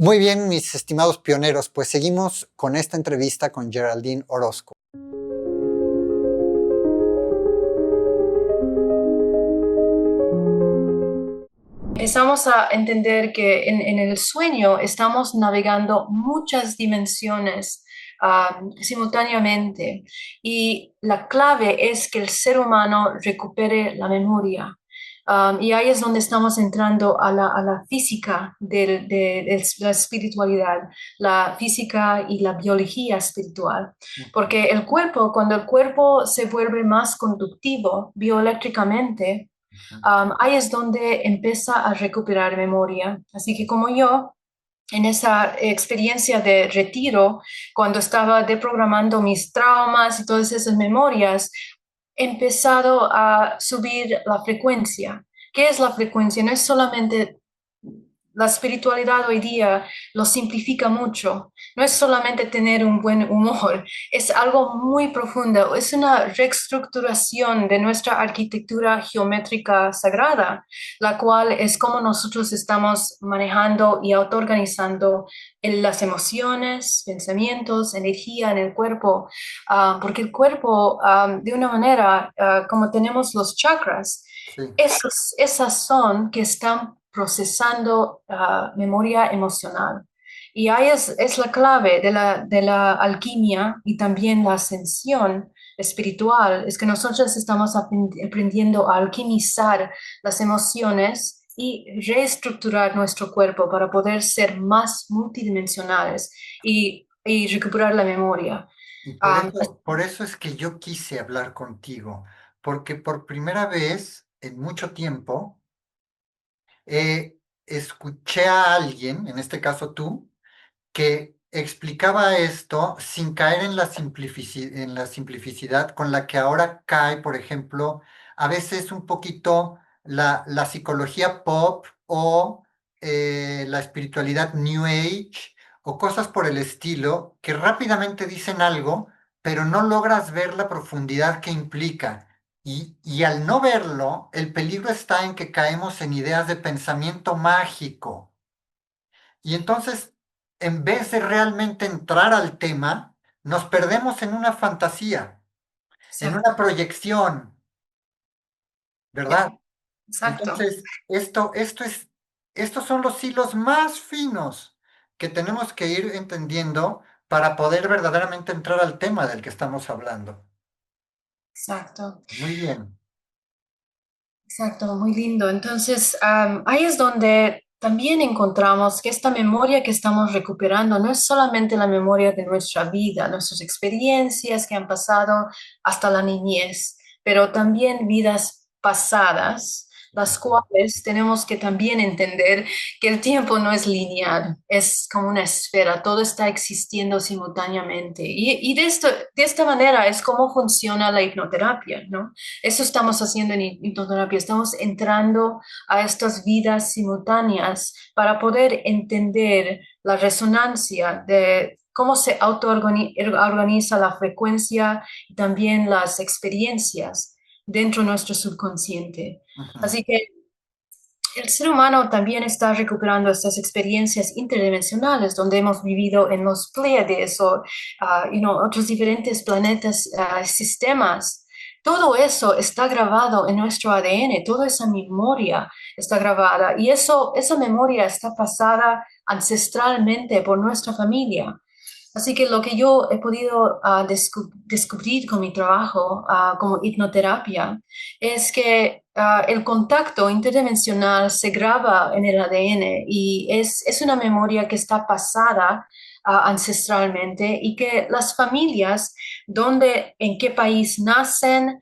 Muy bien, mis estimados pioneros, pues seguimos con esta entrevista con Geraldine Orozco. Empezamos a entender que en el sueño estamos navegando muchas dimensiones simultáneamente, y la clave es que el ser humano recupere la memoria. Y ahí es donde estamos entrando a la física de la espiritualidad, la física y la biología espiritual. Porque el cuerpo, cuando el cuerpo se vuelve más conductivo bioeléctricamente, ahí es donde empieza a recuperar memoria. Así que como yo, en esa experiencia de retiro, cuando estaba deprogramando mis traumas y todas esas memorias, he empezado a subir la frecuencia. ¿Qué es la frecuencia? No es solamente la espiritualidad hoy día lo simplifica mucho. No es solamente tener un buen humor, es algo muy profundo. Es una reestructuración de nuestra arquitectura geométrica sagrada, la cual es como nosotros estamos manejando y autoorganizando las emociones, pensamientos, energía en el cuerpo, porque el cuerpo, de una manera, como tenemos los chakras, Sí. esas son que están procesando memoria emocional. Y ahí es la clave de la alquimia y también la ascensión espiritual, es que nosotros estamos aprendiendo a alquimizar las emociones y reestructurar nuestro cuerpo para poder ser más multidimensionales y recuperar la memoria. Y Um, por eso es que yo quise hablar contigo, porque por primera vez en mucho tiempo escuché a alguien, en este caso tú, que explicaba esto sin caer en en la simplicidad con la que ahora cae, por ejemplo, a veces un poquito la psicología pop o la espiritualidad New Age o cosas por el estilo, que rápidamente dicen algo, pero no logras ver la profundidad que implica. Y al no verlo, el peligro está en que caemos en ideas de pensamiento mágico. Y entonces, en vez de realmente entrar al tema, nos perdemos en una fantasía, en una exacto, proyección, ya, ¿verdad? exacto. Entonces, estos son los hilos más finos que tenemos que ir entendiendo para poder verdaderamente entrar al tema del que estamos hablando. Exacto. Muy bien. Exacto, muy lindo. Entonces, ahí es donde también encontramos que esta memoria que estamos recuperando no es solamente la memoria de nuestra vida, nuestras experiencias que han pasado hasta la niñez, pero también vidas pasadas, las cuales tenemos que también entender que el tiempo no es lineal, es como una esfera, todo está existiendo simultáneamente. Y de esta manera es como funciona la hipnoterapia, ¿no? Eso estamos haciendo en hipnoterapia, estamos entrando a estas vidas simultáneas para poder entender la resonancia de cómo se autoorganiza la frecuencia y también las experiencias dentro de nuestro subconsciente. Ujú. Así que el ser humano también está recuperando estas experiencias interdimensionales donde hemos vivido en los Pleiades o otros diferentes planetas, sistemas. Todo eso está grabado en nuestro ADN, toda esa memoria está grabada y esa memoria está pasada ancestralmente por nuestra familia. Así que lo que yo he podido descubrir con mi trabajo como hipnoterapia es que el contacto interdimensional se graba en el ADN y es una memoria que está pasada ancestralmente, y que las familias, en qué país nacen,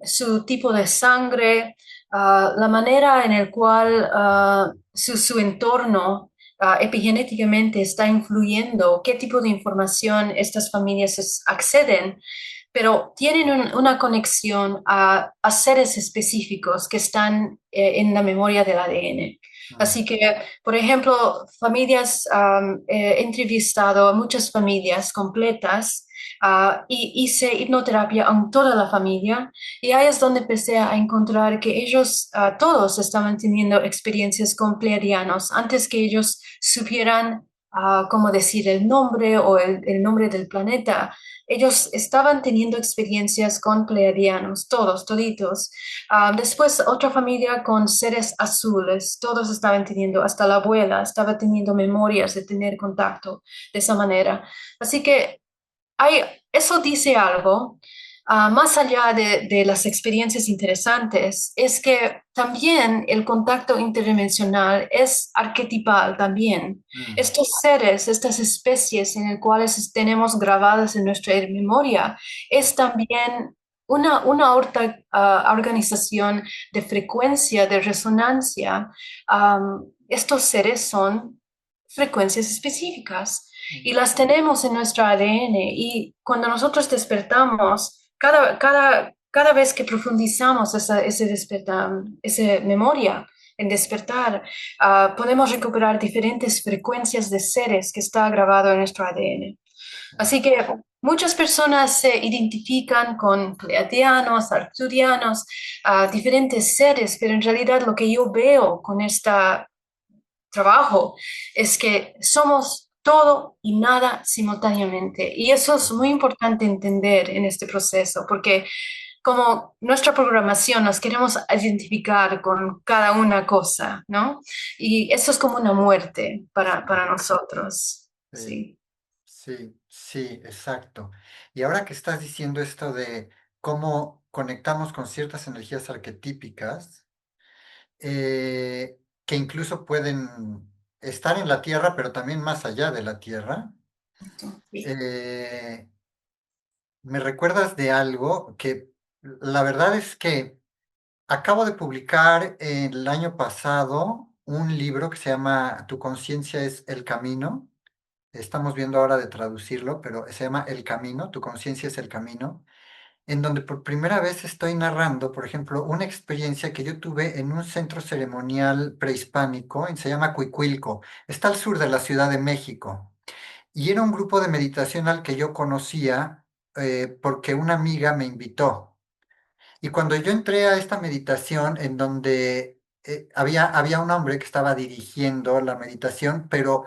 su tipo de sangre, la manera en la cual su entorno epigenéticamente está influyendo, qué tipo de información estas familias acceden, pero tienen una conexión a seres específicos que están en la memoria del ADN. mm, Así que, por ejemplo, familias, he entrevistado a muchas familias completas y hice hipnoterapia a toda la familia y ahí es donde empecé a encontrar que ellos todos estaban teniendo experiencias con pleiadianos antes que ellos supieran cómo decir el nombre o el nombre del planeta. Ellos estaban teniendo experiencias con pleiadianos, todos, toditos. Después otra familia con seres azules, todos estaban teniendo, hasta la abuela estaba teniendo memorias de tener contacto de esa manera. Así que hay, eso dice algo, más allá de las experiencias interesantes, es que también el contacto interdimensional es arquetipal también. mm, Estos seres, estas especies en las cuales tenemos grabadas en nuestra memoria, es también una organización de frecuencia, de resonancia. Estos seres son frecuencias específicas y las tenemos en nuestro ADN y cuando nosotros despertamos, cada vez que profundizamos esa memoria, en despertar, podemos recuperar diferentes frecuencias de seres que está grabado en nuestro ADN. Así que muchas personas se identifican con pleiadianos, arcturianos, diferentes seres, pero en realidad lo que yo veo con este trabajo es que somos todo y nada simultáneamente. Y eso es muy importante entender en este proceso, porque como nuestra programación nos queremos identificar con cada una cosa, ¿no? Y eso es como una muerte sí, para nosotros. sí, Sí. sí, sí, exacto. Y ahora que estás diciendo esto de cómo conectamos con ciertas energías arquetípicas, que incluso pueden estar en la Tierra, pero también más allá de la Tierra, Sí. eh, me recuerdas de algo que la verdad es que acabo de publicar el año pasado un libro que se llama Tu conciencia es el camino. Estamos viendo ahora de traducirlo, pero se llama El Camino, Tu conciencia es el camino, en donde por primera vez estoy narrando, por ejemplo, una experiencia que yo tuve en un centro ceremonial prehispánico, se llama Cuicuilco, está al sur de la Ciudad de México, y era un grupo de meditación al que yo conocía porque una amiga me invitó. Y cuando yo entré a esta meditación, en donde había un hombre que estaba dirigiendo la meditación, pero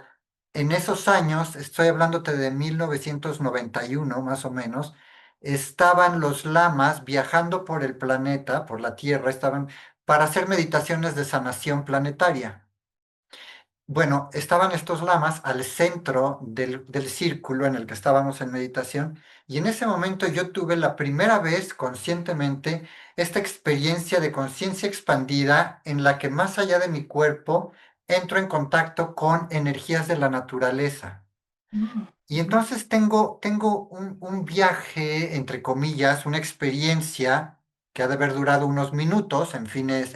en esos años, estoy hablándote de 1991 más o menos, estaban los lamas viajando por el planeta, por la Tierra, estaban para hacer meditaciones de sanación planetaria. Bueno, estaban estos lamas al centro del círculo en el que estábamos en meditación y en ese momento yo tuve la primera vez conscientemente esta experiencia de conciencia expandida en la que más allá de mi cuerpo entro en contacto con energías de la naturaleza. Mm, Y ujú, entonces tengo un viaje, entre comillas, una experiencia que ha de haber durado unos minutos, en fines,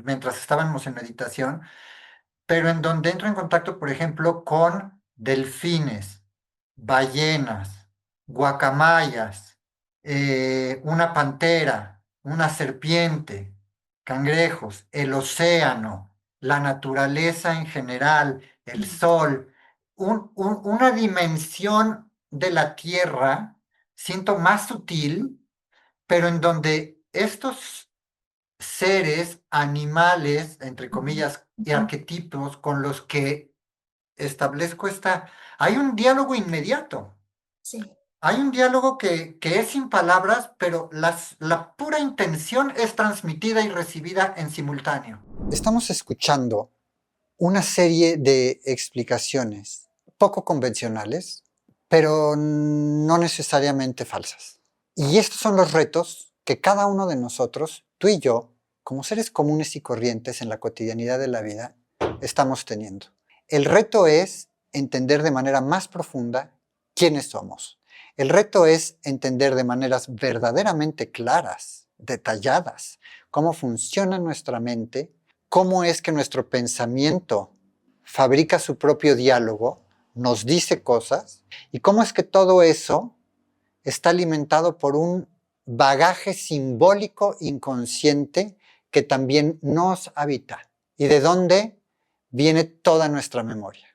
mientras estábamos en meditación, pero en donde entro en contacto, por ejemplo, con delfines, ballenas, guacamayas, una pantera, una serpiente, cangrejos, el océano, la naturaleza en general, el sol, una dimensión de la Tierra, siento más sutil, pero en donde estos seres, animales, entre ujú, comillas, y ujú. arquetipos con los que establezco esta, hay un diálogo inmediato. Sí. Hay un diálogo que es sin palabras, pero la pura intención es transmitida y recibida en simultáneo. Estamos escuchando una serie de explicaciones poco convencionales, pero no necesariamente falsas. Y estos son los retos que cada uno de nosotros, tú y yo, como seres comunes y corrientes en la cotidianidad de la vida, estamos teniendo. El reto es entender de manera más profunda quiénes somos. El reto es entender de maneras verdaderamente claras, detalladas, cómo funciona nuestra mente, cómo es que nuestro pensamiento fabrica su propio diálogo, nos dice cosas, y cómo es que todo eso está alimentado por un bagaje simbólico inconsciente que también nos habita y de dónde viene toda nuestra memoria.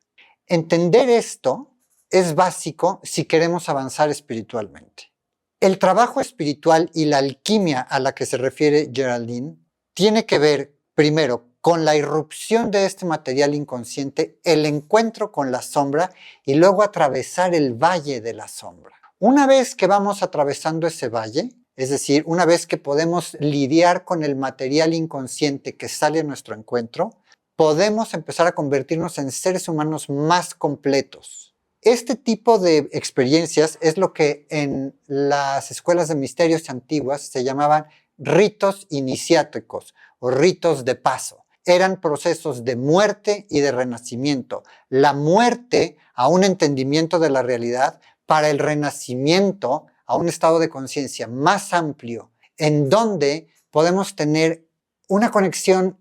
Entender esto es básico si queremos avanzar espiritualmente. El trabajo espiritual y la alquimia a la que se refiere Geraldine tiene que ver, primero, con la irrupción de este material inconsciente, el encuentro con la sombra y luego atravesar el valle de la sombra. Una vez que vamos atravesando ese valle, es decir, una vez que podemos lidiar con el material inconsciente que sale a nuestro encuentro, podemos empezar a convertirnos en seres humanos más completos. Este tipo de experiencias es lo que en las escuelas de misterios antiguas se llamaban ritos iniciáticos o ritos de paso. Eran procesos de muerte y de renacimiento. La muerte a un entendimiento de la realidad para el renacimiento a un estado de conciencia más amplio, en donde podemos tener una conexión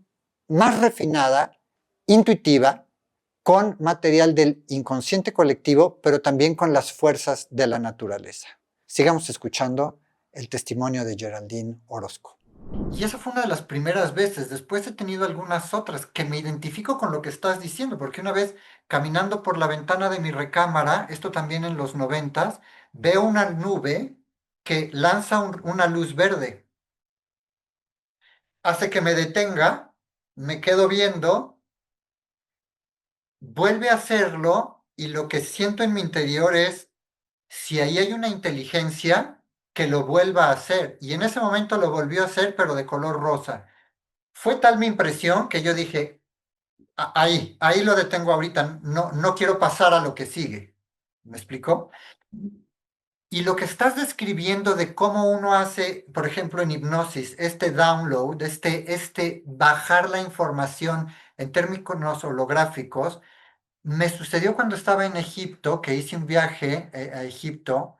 más refinada, intuitiva, con material del inconsciente colectivo, pero también con las fuerzas de la naturaleza. Sigamos escuchando el testimonio de Geraldine Orozco. Y esa fue una de las primeras veces. Después he tenido algunas otras que me identifico con lo que estás diciendo, porque una vez caminando por la ventana de mi recámara, esto también en los 90s, veo una nube que lanza una luz verde. Hace que me detenga, me quedo viendo, vuelve a hacerlo y lo que siento en mi interior es, si ahí hay una inteligencia, que lo vuelva a hacer. Y en ese momento lo volvió a hacer, pero de color rosa. Fue tal mi impresión que yo dije, ahí lo detengo ahorita, no quiero pasar a lo que sigue. ¿Me explicó? Y lo que estás describiendo de cómo uno hace, por ejemplo, en hipnosis, este download, este bajar la información en términos holográficos, me sucedió cuando estaba en Egipto, que hice un viaje a Egipto,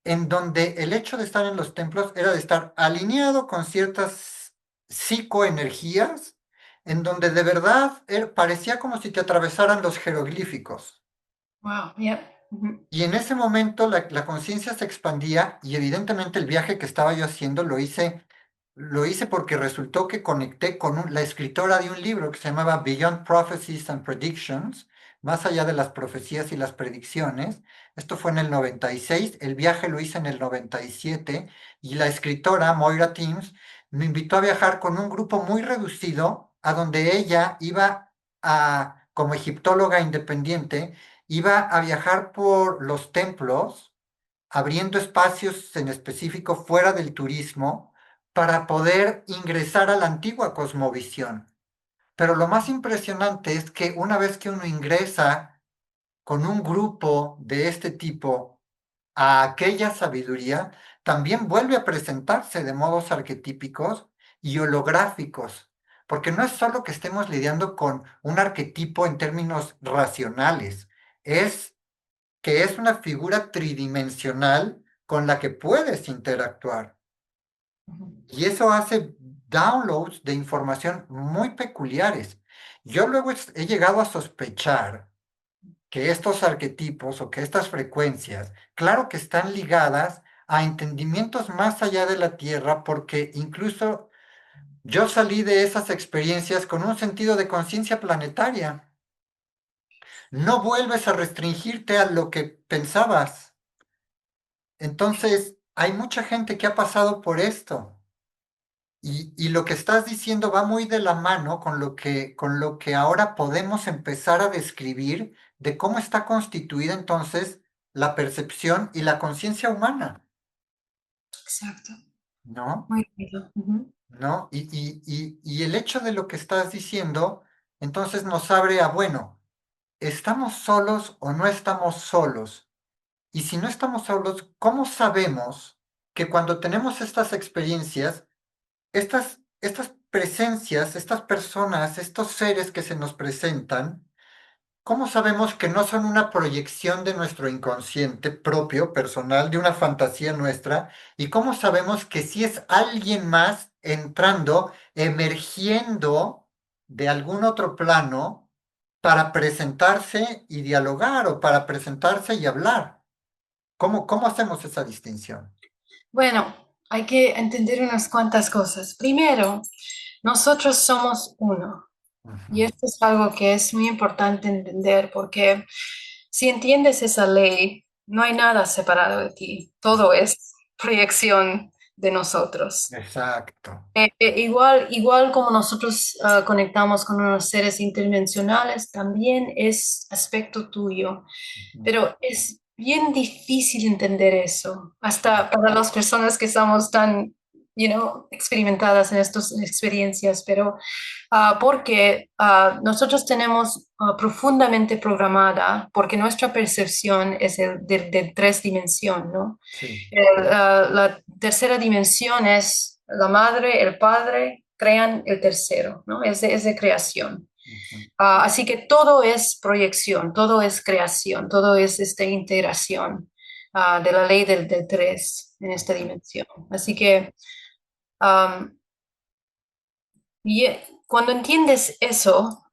en donde el hecho de estar en los templos era de estar alineado con ciertas psicoenergías, en donde de verdad parecía como si te atravesaran los jeroglíficos. Wow, yeah. Y en ese momento la conciencia se expandía y evidentemente el viaje que estaba yo haciendo lo hice porque resultó que conecté con la escritora de un libro que se llamaba Beyond Prophecies and Predictions, más allá de las profecías y las predicciones. Esto fue en el 96, el viaje lo hice en el 97 y la escritora Moira Timms me invitó a viajar con un grupo muy reducido a donde ella iba como egiptóloga independiente, iba a viajar por los templos, abriendo espacios en específico fuera del turismo para poder ingresar a la antigua cosmovisión. Pero lo más impresionante es que una vez que uno ingresa con un grupo de este tipo a aquella sabiduría, también vuelve a presentarse de modos arquetípicos y holográficos, porque no es solo que estemos lidiando con un arquetipo en términos racionales, es que es una figura tridimensional con la que puedes interactuar. Y eso hace downloads de información muy peculiares. Yo luego he llegado a sospechar que estos arquetipos o que estas frecuencias, claro que están ligadas a entendimientos más allá de la Tierra, porque incluso yo salí de esas experiencias con un sentido de conciencia planetaria. No vuelves a restringirte a lo que pensabas. Entonces, hay mucha gente que ha pasado por esto. Y lo que estás diciendo va muy de la mano con lo que ahora podemos empezar a describir de cómo está constituida entonces la percepción y la conciencia humana, Exacto. ¿no? Muy lindo. ¿No? Y el hecho de lo que estás diciendo, entonces nos abre a, bueno, ¿estamos solos o no estamos solos? Y si no estamos solos, ¿cómo sabemos que cuando tenemos estas experiencias, estas presencias, estas personas, estos seres que se nos presentan, cómo sabemos que no son una proyección de nuestro inconsciente propio, personal, de una fantasía nuestra? ¿Y cómo sabemos que sí es alguien más entrando, emergiendo de algún otro plano para presentarse y dialogar o para presentarse y hablar? ¿Cómo hacemos esa distinción? Bueno, hay que entender unas cuantas cosas. Primero, nosotros somos uno. Y Ujú. esto es algo que es muy importante entender porque si entiendes esa ley, no hay nada separado de ti. Todo es proyección de nosotros. Exacto. Igual como nosotros conectamos con unos seres interdimensionales, también es aspecto tuyo. Ujú. Pero es bien difícil entender eso, Sí, hasta para las personas que estamos tan, experimentadas en estas experiencias, pero porque nosotros tenemos profundamente programada, porque nuestra percepción es de tres dimensiones, ¿no? sí, La tercera dimensión es la madre, el padre, crean el tercero, ¿no? Es de creación. ujú, Así que todo es proyección, todo es creación, todo es esta integración de la ley del tres en esta ujú. dimensión. Así que um, cuando entiendes eso,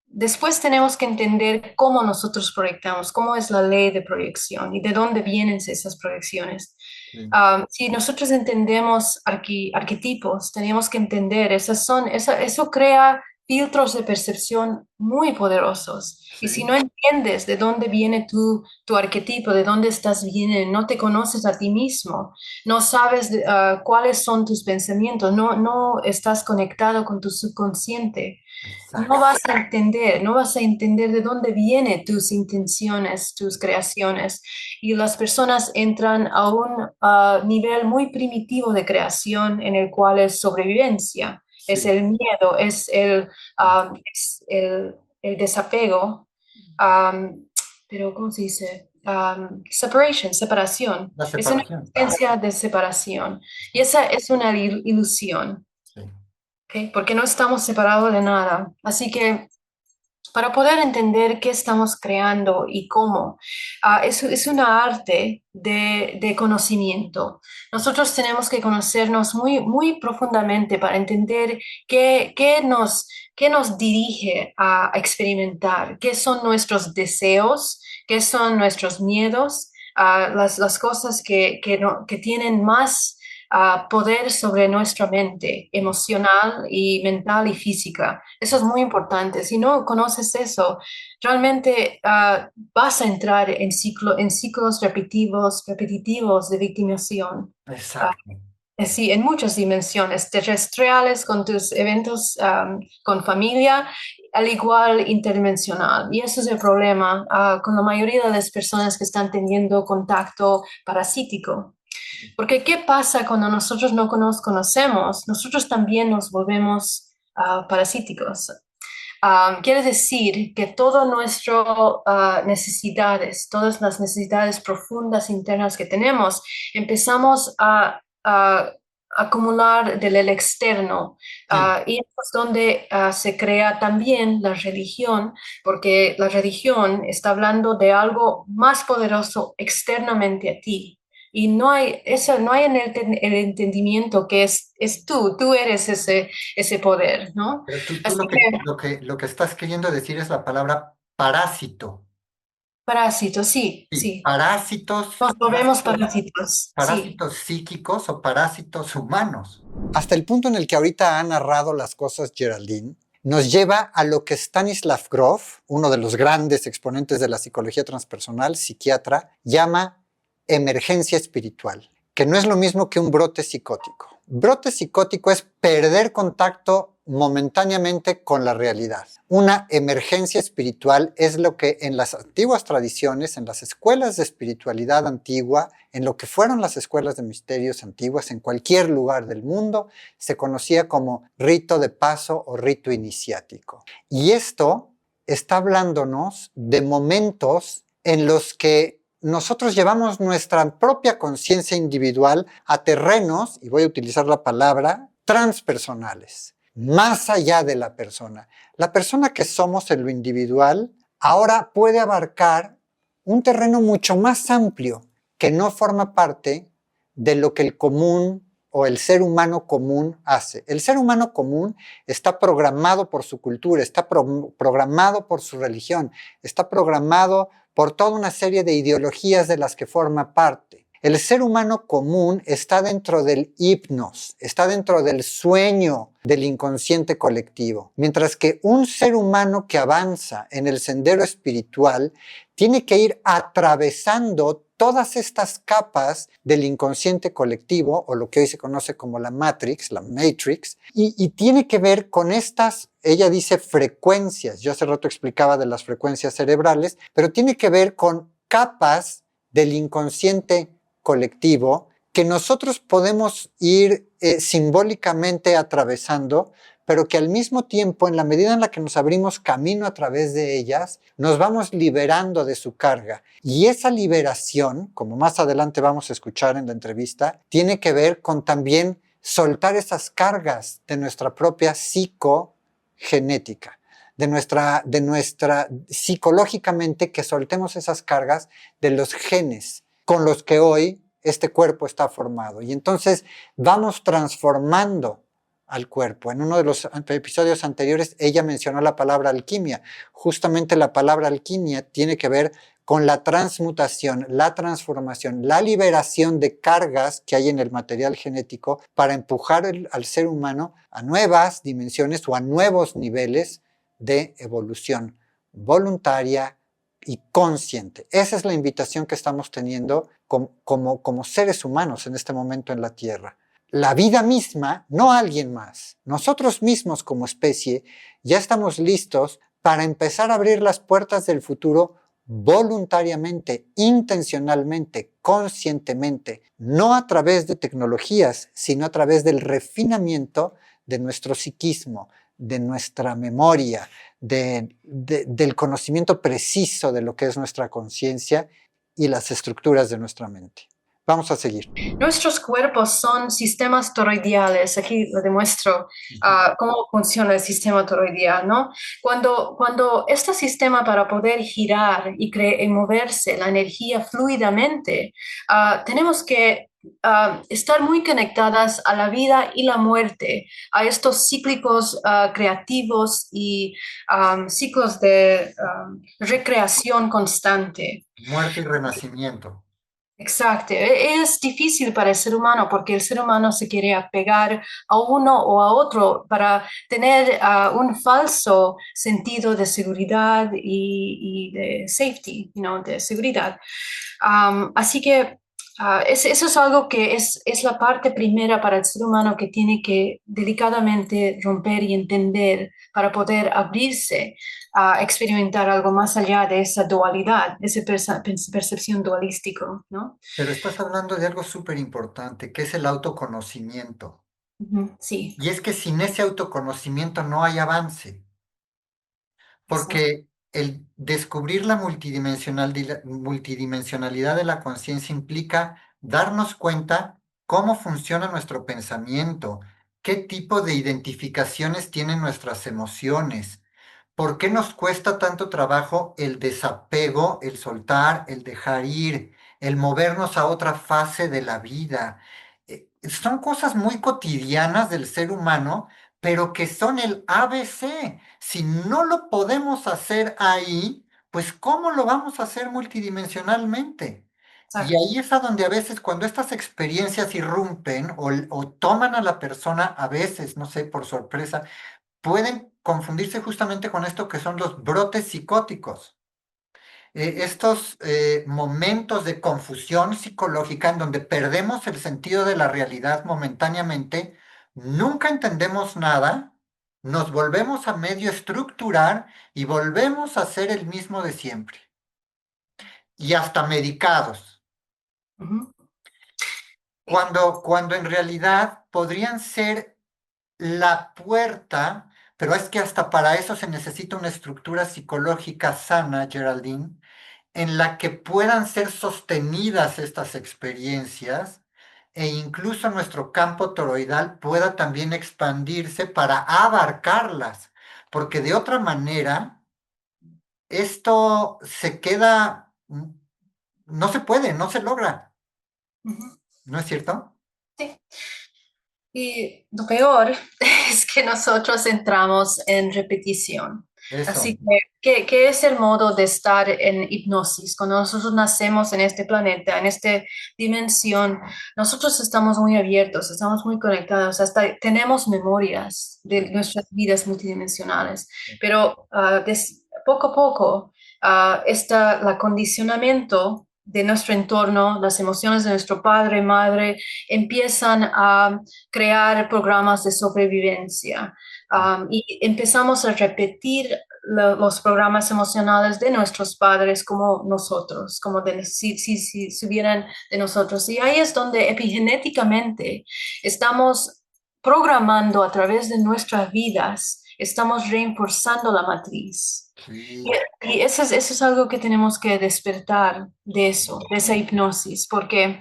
después tenemos que entender cómo nosotros proyectamos, cómo es la ley de proyección y de dónde vienen esas proyecciones. Sí, Si nosotros entendemos arquetipos, tenemos que entender, eso crea filtros de percepción muy poderosos. Y si sí, no entiendes de dónde viene tu arquetipo, de dónde estás bien, no te conoces a ti mismo, no sabes cuáles son tus pensamientos, no estás conectado con tu subconsciente, no exacto. vas a entender, no vas a entender de dónde vienen tus intenciones, tus creaciones. Y las personas entran a un nivel muy primitivo de creación en el cual es sobrevivencia, es Sí, el miedo, es el desapego. um, pero, ¿cómo se dice? Separación. la Es una separación. experiencia de separación. Y esa es una ilusión. Sí, ¿Ok? Porque no estamos separados de nada. Así que para poder entender qué estamos creando y cómo, es una arte de conocimiento. Nosotros tenemos que conocernos muy, muy profundamente para entender qué nos dirige a experimentar, qué son nuestros deseos, qué son nuestros miedos, las cosas que tienen más poder sobre nuestra mente emocional y mental y física. Eso es muy importante. Si no conoces eso, realmente vas a entrar en ciclos repetitivos de victimización. Ah, exacto. sí, en muchas dimensiones, terrestriales, con tus eventos con familia, al igual interdimensional. Y eso es el problema con la mayoría de las personas que están teniendo contacto parasítico. Porque ¿qué pasa cuando nosotros no nos conocemos? Nosotros también nos volvemos parasíticos. Quiere decir que todas nuestras necesidades, todas las necesidades profundas internas que tenemos, empezamos a acumular del externo. Sí, Y es donde se crea también la religión, porque la religión está hablando de algo más poderoso externamente a ti. Y no hay en el entendimiento que es tú eres ese poder, ¿no? pero tú Así lo que, que lo que estás queriendo decir es la palabra parásito. parásitos, sí, Sí, sí. parásitos, Nos volvemos parásitos, sí. parásitos psíquicos o parásitos humanos. Hasta el punto en el que ahorita ha narrado las cosas Geraldine, nos lleva a lo que Stanislav Grof, uno de los grandes exponentes de la psicología transpersonal, psiquiatra, llama emergencia espiritual, que no es lo mismo que un brote psicótico. Brote psicótico es perder contacto momentáneamente con la realidad. Una emergencia espiritual es lo que en las antiguas tradiciones, en las escuelas de espiritualidad antigua, en lo que fueron las escuelas de misterios antiguas en cualquier lugar del mundo, se conocía como rito de paso o rito iniciático. Y esto está hablándonos de momentos en los que nosotros llevamos nuestra propia conciencia individual a terrenos, y voy a utilizar la palabra, transpersonales, más allá de la persona. La persona que somos en lo individual ahora puede abarcar un terreno mucho más amplio que no forma parte de lo que el común o el ser humano común hace. El ser humano común está programado por su cultura, está programado por su religión, está programado por toda una serie de ideologías de las que forma parte. El ser humano común está dentro del hipnos, está dentro del sueño del inconsciente colectivo, mientras que un ser humano que avanza en el sendero espiritual tiene que ir atravesando todas estas capas del inconsciente colectivo, o lo que hoy se conoce como la Matrix, y tiene que ver con estas, ella dice frecuencias, yo hace rato explicaba de las frecuencias cerebrales, pero tiene que ver con capas del inconsciente colectivo que nosotros podemos ir simbólicamente atravesando, pero que al mismo tiempo, en la medida en la que nos abrimos camino a través de ellas, nos vamos liberando de su carga. Y esa liberación, como más adelante vamos a escuchar en la entrevista, tiene que ver con también soltar esas cargas de nuestra propia psicogenética, de nuestra psicológicamente, que soltemos esas cargas de los genes con los que hoy este cuerpo está formado. Y entonces vamos transformando al cuerpo. En uno de los episodios anteriores ella mencionó la palabra alquimia. Justamente la palabra alquimia tiene que ver con la transmutación, la transformación, la liberación de cargas que hay en el material genético para empujar al ser humano a nuevas dimensiones o a nuevos niveles de evolución voluntaria y consciente. Esa es la invitación que estamos teniendo como seres humanos en este momento en la Tierra. La vida misma, no alguien más. Nosotros mismos como especie ya estamos listos para empezar a abrir las puertas del futuro voluntariamente, intencionalmente, conscientemente, no a través de tecnologías, sino a través del refinamiento de nuestro psiquismo, de nuestra memoria, del conocimiento preciso de lo que es nuestra conciencia y las estructuras de nuestra mente. Vamos a seguir. Nuestros cuerpos son sistemas toroidiales. Aquí lo demuestro cómo funciona el sistema toroidal, ¿no? Cuando este sistema, para poder girar y moverse la energía fluidamente, tenemos que estar muy conectadas a la vida y la muerte, a estos cíclicos creativos y ciclos de recreación constante. Muerte y renacimiento. Exacto, es difícil para el ser humano porque el ser humano se quiere apegar a uno o a otro para tener un falso sentido de seguridad y de safety, de seguridad. Así que eso es algo que es la parte primera para el ser humano que tiene que delicadamente romper y entender para poder abrirse a experimentar algo más allá de esa dualidad, de esa percepción dualístico, ¿no? Pero estás hablando de algo súper importante, que es el autoconocimiento. Sí, Y es que sin ese autoconocimiento no hay avance, exacto. porque el descubrir la multidimensionalidad de la conciencia implica darnos cuenta cómo funciona nuestro pensamiento, qué tipo de identificaciones tienen nuestras emociones, por qué nos cuesta tanto trabajo el desapego, el soltar, el dejar ir, el movernos a otra fase de la vida. Son cosas muy cotidianas del ser humano, pero que son el ABC. Si no lo podemos hacer ahí, pues ¿cómo lo vamos a hacer multidimensionalmente? Y Exacto. ahí es a donde a veces cuando estas experiencias irrumpen o toman a la persona, a veces, no sé, por sorpresa, pueden confundirse justamente con esto que son los brotes psicóticos. Estos momentos de confusión psicológica en donde perdemos el sentido de la realidad momentáneamente, nunca entendemos nada, nos volvemos a medio estructurar y volvemos a ser el mismo de siempre. Y hasta medicados, Ujú. Sí. cuando en realidad podrían ser la puerta, pero es que hasta para eso se necesita una estructura psicológica sana, Geraldine, en la que puedan ser sostenidas estas experiencias e incluso nuestro campo toroidal pueda también expandirse para abarcarlas, porque de otra manera esto se queda, no se puede, no se logra, Ujú. ¿no es cierto? Sí. Y lo peor es que nosotros entramos en repetición. Eso. Así ¿qué es el modo de estar en hipnosis? Cuando nosotros nacemos en este planeta, en esta dimensión, nosotros estamos muy abiertos, estamos muy conectados, hasta tenemos memorias de nuestras vidas multidimensionales, pero poco a poco, el acondicionamiento de nuestro entorno, las emociones de nuestro padre, madre, empiezan a crear programas de sobrevivencia. Y empezamos a repetir los programas emocionales de nuestros padres como nosotros, como si hubieran de nosotros. Y ahí es donde epigenéticamente estamos programando a través de nuestras vidas, estamos reforzando la matriz. Y, Sí. y eso es algo que tenemos que despertar de eso, de esa hipnosis, porque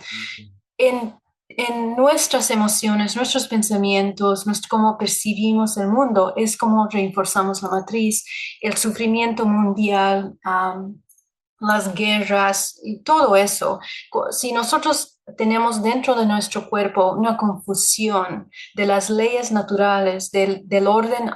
en, en nuestras emociones, nuestros pensamientos, cómo percibimos el mundo, es como reforzamos la matriz, el sufrimiento mundial, las guerras y todo eso. Si nosotros tenemos dentro de nuestro cuerpo una confusión de las leyes naturales, del orden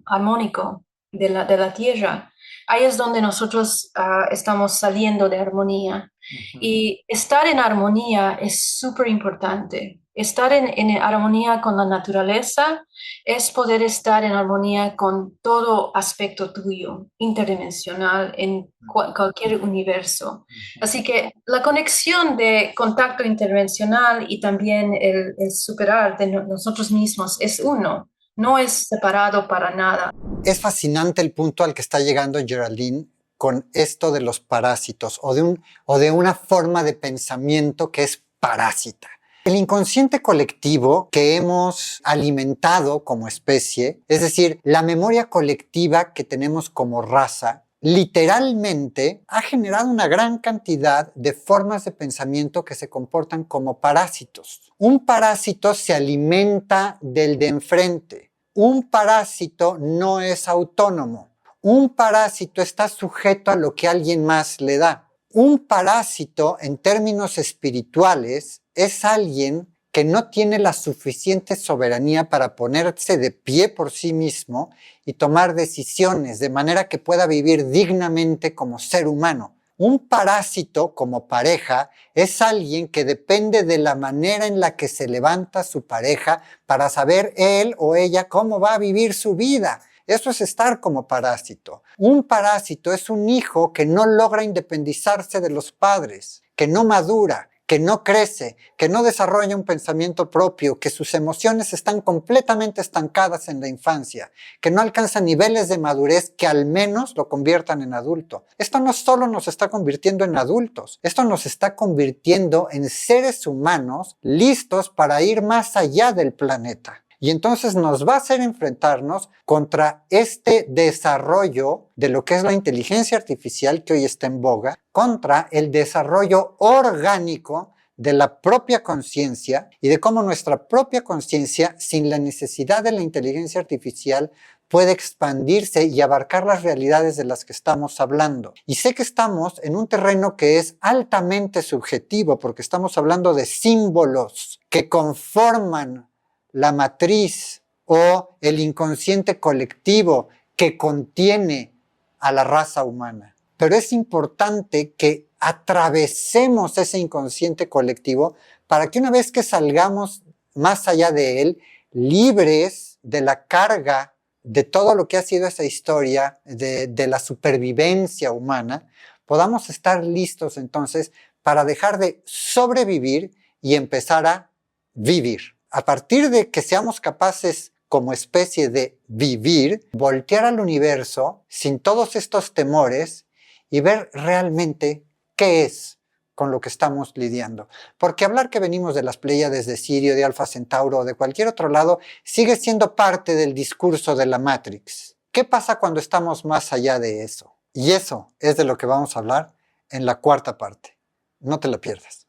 armónico de la tierra, ahí es donde nosotros estamos saliendo de armonía. Ujú. Y estar en armonía es súper importante. Estar en armonía con la naturaleza es poder estar en armonía con todo aspecto tuyo, interdimensional, en cualquier universo. Ujú. Así que la conexión de contacto intervencional y también el superar de nosotros mismos es uno, no es separado para nada. Es fascinante el punto al que está llegando Geraldine con esto de los parásitos o de una forma de pensamiento que es parásita. El inconsciente colectivo que hemos alimentado como especie, es decir, la memoria colectiva que tenemos como raza, literalmente ha generado una gran cantidad de formas de pensamiento que se comportan como parásitos. Un parásito se alimenta del de enfrente. Un parásito no es autónomo. Un parásito está sujeto a lo que alguien más le da. Un parásito, en términos espirituales, es alguien que no tiene la suficiente soberanía para ponerse de pie por sí mismo y tomar decisiones de manera que pueda vivir dignamente como ser humano. Un parásito, como pareja, es alguien que depende de la manera en la que se levanta su pareja para saber él o ella cómo va a vivir su vida. Eso es estar como parásito. Un parásito es un hijo que no logra independizarse de los padres, que no madura, que no crece, que no desarrolla un pensamiento propio, que sus emociones están completamente estancadas en la infancia, que no alcanza niveles de madurez que al menos lo conviertan en adulto. Esto no solo nos está convirtiendo en adultos, esto nos está convirtiendo en seres humanos listos para ir más allá del planeta. Y entonces nos va a hacer enfrentarnos contra este desarrollo de lo que es la inteligencia artificial que hoy está en boga, contra el desarrollo orgánico de la propia conciencia y de cómo nuestra propia conciencia, sin la necesidad de la inteligencia artificial, puede expandirse y abarcar las realidades de las que estamos hablando. Y sé que estamos en un terreno que es altamente subjetivo, porque estamos hablando de símbolos que conforman la matriz o el inconsciente colectivo que contiene a la raza humana. Pero es importante que atravesemos ese inconsciente colectivo para que una vez que salgamos más allá de él, libres de la carga de todo lo que ha sido esa historia, de la supervivencia humana, podamos estar listos entonces para dejar de sobrevivir y empezar a vivir. A partir de que seamos capaces como especie de vivir, voltear al universo sin todos estos temores y ver realmente qué es con lo que estamos lidiando. Porque hablar que venimos de las Pléyades de Sirio, de Alfa Centauro o de cualquier otro lado sigue siendo parte del discurso de la Matrix. ¿Qué pasa cuando estamos más allá de eso? Y eso es de lo que vamos a hablar en la cuarta parte. No te la pierdas.